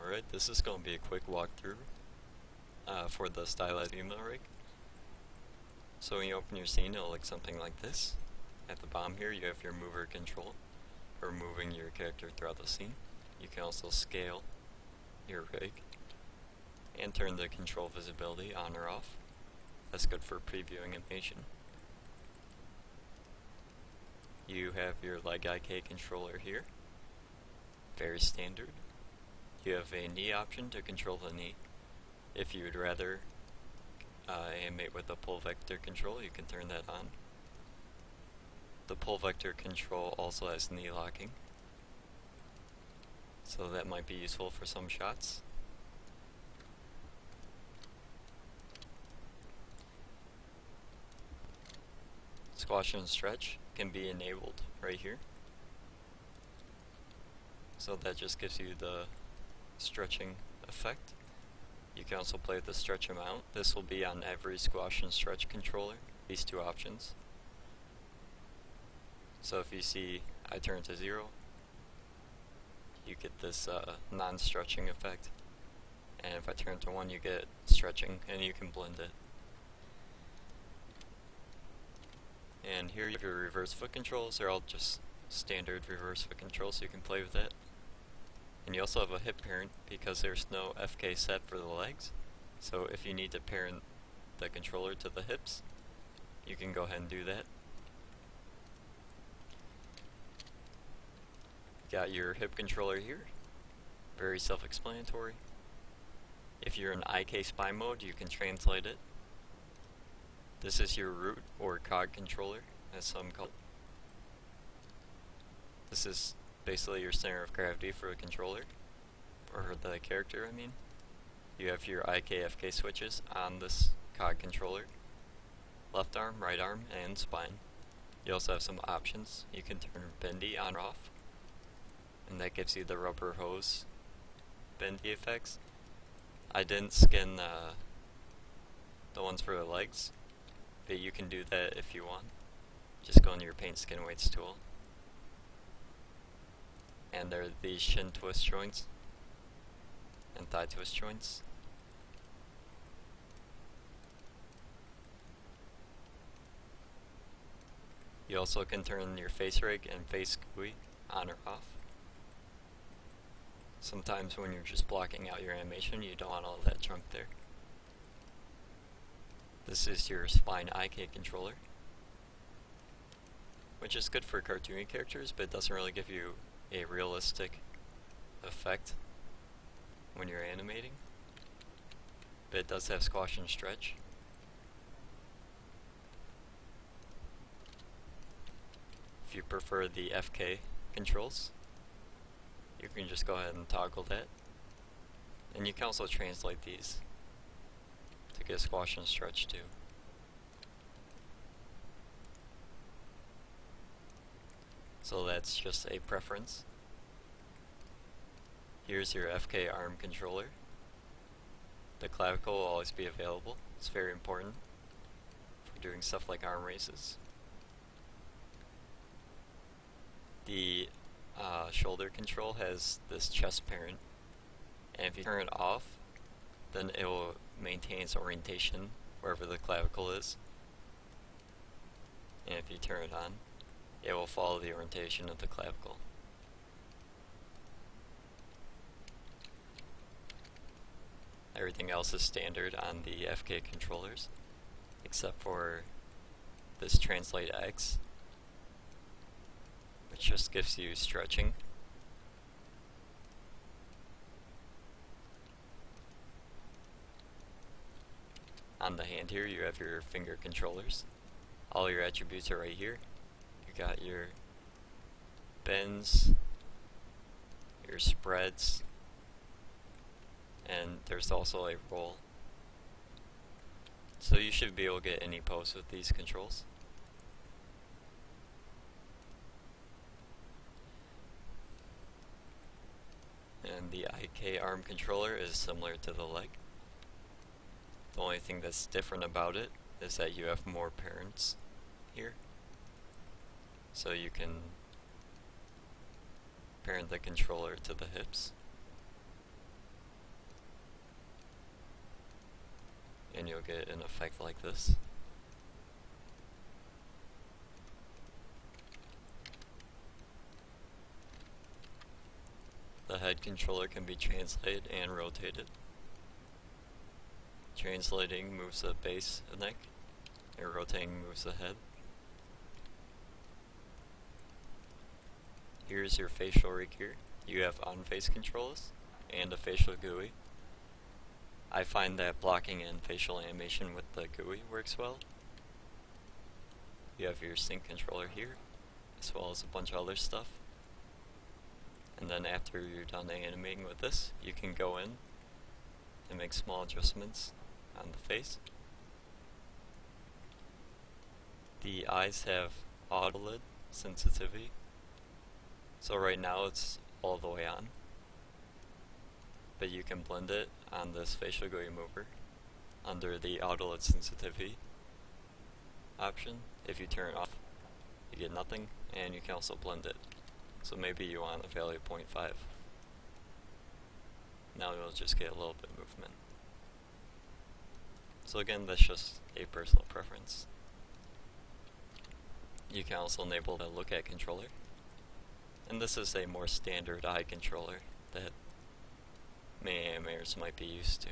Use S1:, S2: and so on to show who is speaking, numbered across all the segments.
S1: Alright, this is going to be a quick walkthrough for the Stylized Female Rig. So when you open your scene, it'll look something like this. At the bottom here, you have your mover control for moving your character throughout the scene. You can also scale your rig and turn the control visibility on or off. That's good for previewing animation. You have your leg IK controller here, very standard. You have a knee option to control the knee. If you would rather animate with the pull vector control, you can turn that on. The pull vector control also has knee locking, so that might be useful for some shots. Squash and stretch can be enabled right here. So that just gives you the stretching effect. You can also play with the stretch amount. This will be on every squash and stretch controller, these two options. So if you see I turn to 0, you get this non-stretching effect. And if I turn to 1, you get stretching, and you can blend it. And here you have your reverse foot controls. They're all just standard reverse foot controls, so you can play with that. And you also have a hip parent because there's no FK set for the legs. So if you need to parent the controller to the hips, you can go ahead and do that. Got your hip controller here, very self-explanatory. If you're in IK spy mode, you can translate it. This is your root or cog controller, as some call it. This is basically your center of gravity for the controller, or the character I mean. You have your IK FK switches on this cog controller, left arm, right arm, and spine. You also have some options. You can turn bendy on or off, and that gives you the rubber hose bendy effects. I didn't skin the ones for the legs, but you can do that if you want. Just go into your paint skin weights tool. And there are these shin twist joints and thigh twist joints. You also can turn your face rig and face GUI on or off. Sometimes when you're just blocking out your animation, you don't want all that junk there. This is your spine IK controller, which is good for cartoony characters, but it doesn't really give you a realistic effect when you're animating. But it does have squash and stretch. If you prefer the FK controls, you can just go ahead and toggle that. And you can also translate these to get squash and stretch too. So that's just a preference. Here's your FK arm controller. The clavicle will always be available. It's very important for doing stuff like arm races. The shoulder control has this chest parent, and if you turn it off, then it will maintain its orientation wherever the clavicle is. And if you turn it on, it will follow the orientation of the clavicle. Everything else is standard on the FK controllers, except for this Translate X, which just gives you stretching. On the hand here, you have your finger controllers. All your attributes are right here. You got your bends, your spreads, and there's also a roll. So you should be able to get any pose with these controls. And the IK arm controller is similar to the leg. The only thing that's different about it is that you have more parents here. So you can parent the controller to the hips. and you'll get an effect like this. The head controller can be translated and rotated. Translating moves the base of the neck, and rotating moves the head. Here's your facial rig here. You have on-face controls and a facial GUI. I find that blocking in facial animation with the GUI works well. You have your sync controller here, as well as a bunch of other stuff. And then after you're done animating with this, you can go in and make small adjustments on the face. The eyes have auto-lid sensitivity, so right now it's all the way on, but you can blend it on this facial GUI mover under the auto-lid sensitivity option. If you turn it off, you get nothing, and you can also blend it. So maybe you want a value of 0.5. Now you'll just get a little bit of movement. So again, that's just a personal preference. You can also enable the look at controller. And this is a more standard eye controller that many animators might be used to.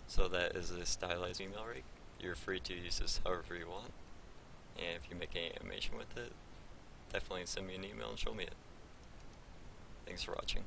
S1: So that is a Stylized Female Rig. You're free to use this however you want. And if you make any animation with it, definitely send me an email and show me it. Thanks for watching.